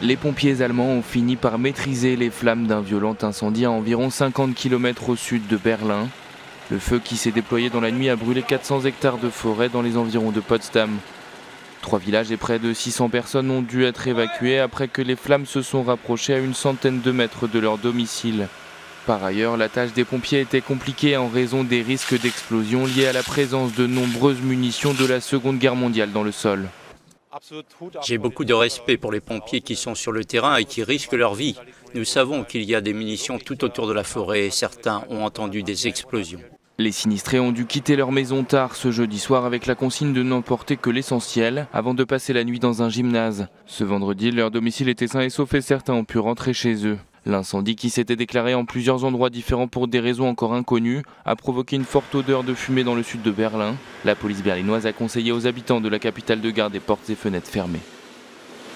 Les pompiers allemands ont fini par maîtriser les flammes d'un violent incendie à environ 50 km au sud de Berlin. Le feu qui s'est déployé dans la nuit a brûlé 400 hectares de forêt dans les environs de Potsdam. 3 villages et près de 600 personnes ont dû être évacuées après que les flammes se sont rapprochées à une centaine de mètres de leur domicile. Par ailleurs, la tâche des pompiers était compliquée en raison des risques d'explosion liés à la présence de nombreuses munitions de la Seconde Guerre mondiale dans le sol. J'ai beaucoup de respect pour les pompiers qui sont sur le terrain et qui risquent leur vie. Nous savons qu'il y a des munitions tout autour de la forêt et certains ont entendu des explosions. Les sinistrés ont dû quitter leur maison tard ce jeudi soir avec la consigne de n'emporter que l'essentiel avant de passer la nuit dans un gymnase. Ce vendredi, leur domicile était sain et sauf et certains ont pu rentrer chez eux. L'incendie, qui s'était déclaré en plusieurs endroits différents pour des raisons encore inconnues, a provoqué une forte odeur de fumée dans le sud de Berlin. La police berlinoise a conseillé aux habitants de la capitale de garder portes et fenêtres fermées.